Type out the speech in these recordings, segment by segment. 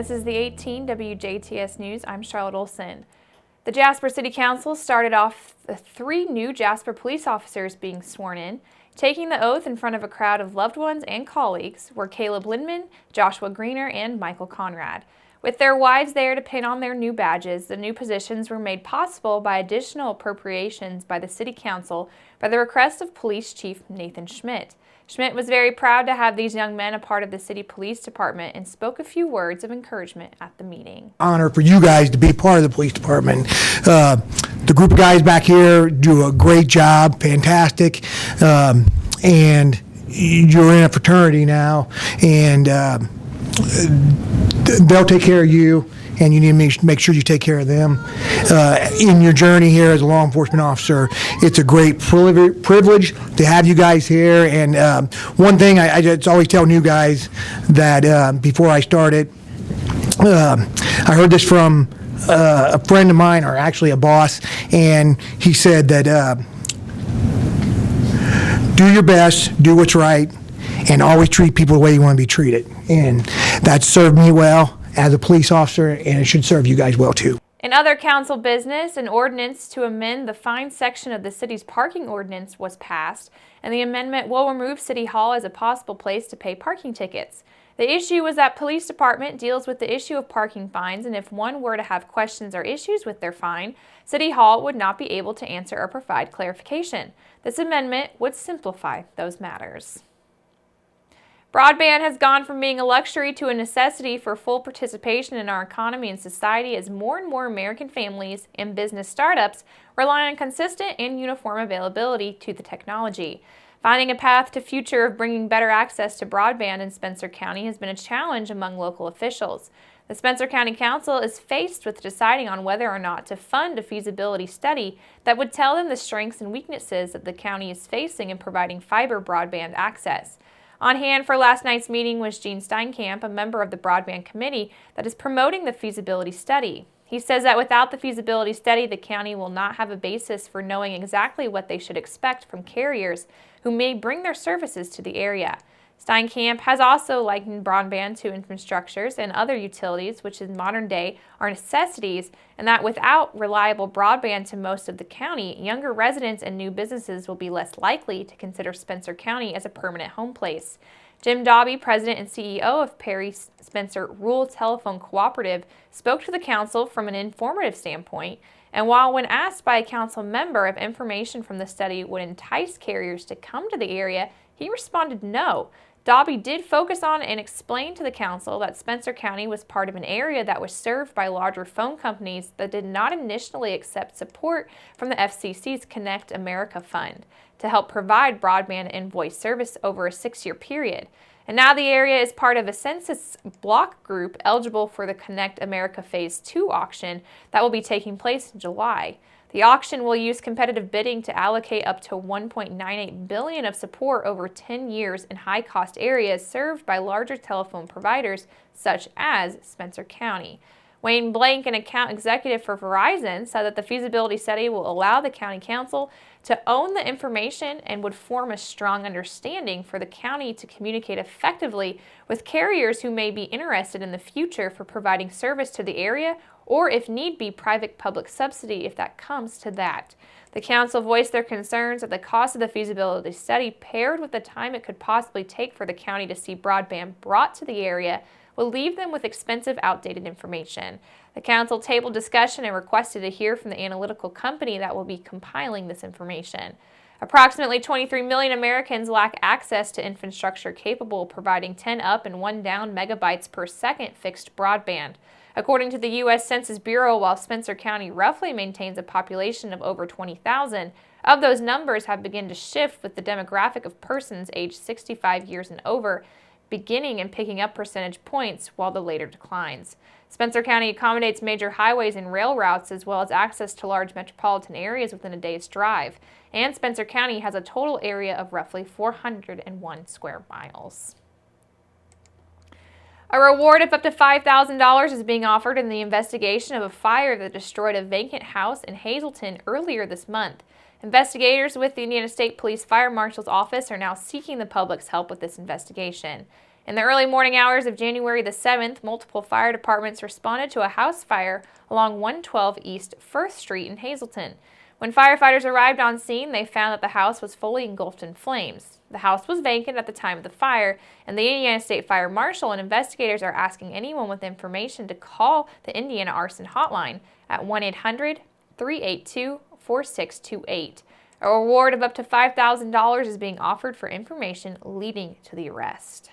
This is the 18 WJTS News. I'm Charlotte Olson. The Jasper City Council started off the 3 new Jasper police officers being sworn in. Taking the oath in front of a crowd of loved ones and colleagues were Caleb Lindman, Joshua Greener, and Michael Conrad. With their wives there to pin on their new badges, the new positions were made possible by additional appropriations by the City Council by the request of Police Chief Nathan Schmidt. Schmidt was very proud to have these young men a part of the City Police Department and spoke a few words of encouragement at the meeting. Honor for you guys to be part of the police department. The group of guys back here do a great job, fantastic, and you're in a fraternity now, and they'll take care of you, and you need to make sure you take care of them. In your journey here as a law enforcement officer, it's a great privilege to have you guys here. And one thing I just always tell new guys that before I started, I heard this from a friend of mine, or actually a boss, and he said that do your best, do what's right, and always treat people the way you want to be treated. And that served me well as a police officer, and it should serve you guys well too. In other council business, an ordinance to amend the fine section of the city's parking ordinance was passed, and the amendment will remove City Hall as a possible place to pay parking tickets. The issue was that police department deals with the issue of parking fines, and if one were to have questions or issues with their fine, City Hall would not be able to answer or provide clarification. This amendment would simplify those matters. Broadband has gone from being a luxury to a necessity for full participation in our economy and society as more and more American families and business startups rely on consistent and uniform availability to the technology. Finding a path to future of bringing better access to broadband in Spencer County has been a challenge among local officials. The Spencer County Council is faced with deciding on whether or not to fund a feasibility study that would tell them the strengths and weaknesses that the county is facing in providing fiber broadband access. On hand for last night's meeting was Gene Steinkamp, a member of the Broadband Committee that is promoting the feasibility study. He says that without the feasibility study, the county will not have a basis for knowing exactly what they should expect from carriers who may bring their services to the area. Steinkamp has also likened broadband to infrastructures and other utilities, which in modern day are necessities, and that without reliable broadband to most of the county, younger residents and new businesses will be less likely to consider Spencer County as a permanent home place. Jim Dobby, president and CEO of Perry Spencer Rural Telephone Cooperative, spoke to the council from an informative standpoint, and while when asked by a council member if information from the study would entice carriers to come to the area, he responded no. Dobby did focus on and explain to the council that Spencer County was part of an area that was served by larger phone companies that did not initially accept support from the FCC's Connect America Fund to help provide broadband and voice service over a 6-year period. And now the area is part of a census block group eligible for the Connect America Phase 2 auction that will be taking place in July. The auction will use competitive bidding to allocate up to $1.98 billion of support over 10 years in high-cost areas served by larger telephone providers such as Spencer County. Wayne Blank, an account executive for Verizon, said that the feasibility study will allow the county council to own the information and would form a strong understanding for the county to communicate effectively with carriers who may be interested in the future for providing service to the area, or if need be, private-public subsidy if that comes to that. The council voiced their concerns that the cost of the feasibility study, paired with the time it could possibly take for the county to see broadband brought to the area, will leave them with expensive, outdated information. The council tabled discussion and requested to hear from the analytical company that will be compiling this information. Approximately 23 million Americans lack access to infrastructure capable of providing 10 up and 1 down megabytes per second fixed broadband. According to the U.S. Census Bureau, while Spencer County roughly maintains a population of over 20,000, of those numbers have begun to shift with the demographic of persons aged 65 years and over, beginning and picking up percentage points while the later declines. Spencer County accommodates major highways and rail routes as well as access to large metropolitan areas within a day's drive. And Spencer County has a total area of roughly 401 square miles. A reward of up to $5,000 is being offered in the investigation of a fire that destroyed a vacant house in Hazleton earlier this month. Investigators with the Indiana State Police Fire Marshal's Office are now seeking the public's help with this investigation. In the early morning hours of January the 7th, multiple fire departments responded to a house fire along 112 East Firth Street in Hazleton. When firefighters arrived on scene, they found that the house was fully engulfed in flames. The house was vacant at the time of the fire, and the Indiana State Fire Marshal and investigators are asking anyone with information to call the Indiana Arson Hotline at 1-800-382-4628. A reward of up to $5,000 is being offered for information leading to the arrest.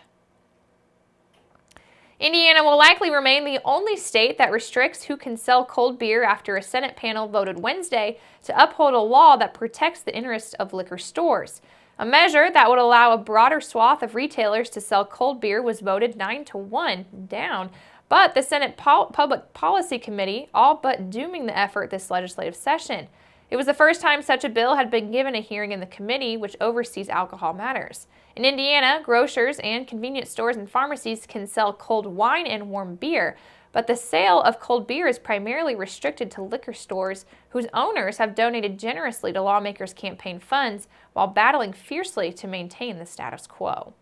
Indiana will likely remain the only state that restricts who can sell cold beer after a Senate panel voted Wednesday to uphold a law that protects the interests of liquor stores. A measure that would allow a broader swath of retailers to sell cold beer was voted 9-1 down, but the Senate Public Policy Committee all but dooming the effort this legislative session. It was the first time such a bill had been given a hearing in the committee, which oversees alcohol matters. In Indiana, grocers and convenience stores and pharmacies can sell cold wine and warm beer, but the sale of cold beer is primarily restricted to liquor stores whose owners have donated generously to lawmakers' campaign funds while battling fiercely to maintain the status quo.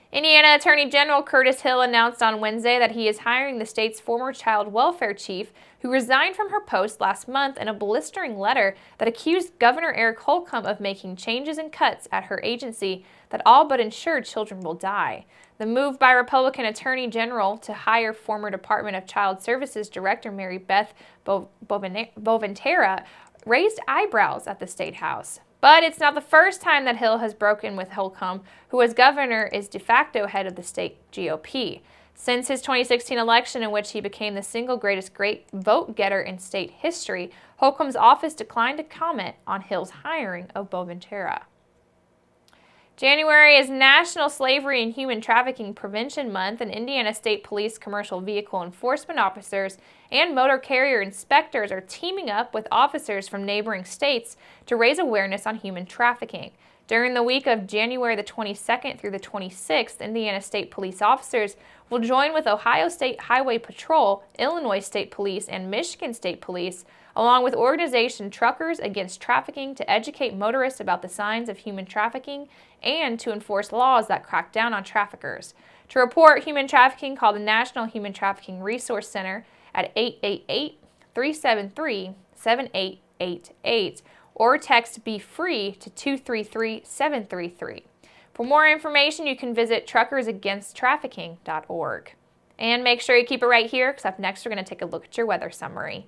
Indiana Attorney General Curtis Hill announced on Wednesday that he is hiring the state's former child welfare chief, who resigned from her post last month in a blistering letter that accused Governor Eric Holcomb of making changes and cuts at her agency that all but ensured children will die. The move by Republican Attorney General to hire former Department of Child Services Director Mary Beth Boventera raised eyebrows at the State House. But it's not the first time that Hill has broken with Holcomb, who as governor is de facto head of the state GOP. Since his 2016 election, in which he became the single greatest vote-getter in state history, Holcomb's office declined to comment on Hill's hiring of Boventera. January is National Slavery and Human Trafficking Prevention Month, and Indiana State Police commercial vehicle enforcement officers and motor carrier inspectors are teaming up with officers from neighboring states to raise awareness on human trafficking. During the week of January the 22nd through the 26th, Indiana State Police officers will join with Ohio State Highway Patrol, Illinois State Police, and Michigan State Police, along with organization Truckers Against Trafficking, to educate motorists about the signs of human trafficking and to enforce laws that crack down on traffickers. To report human trafficking, call the National Human Trafficking Resource Center at 888-373-7888 or text Be Free to 233-733. For more information, you can visit truckersagainsttrafficking.org. And make sure you keep it right here, because up next we're going to take a look at your weather summary.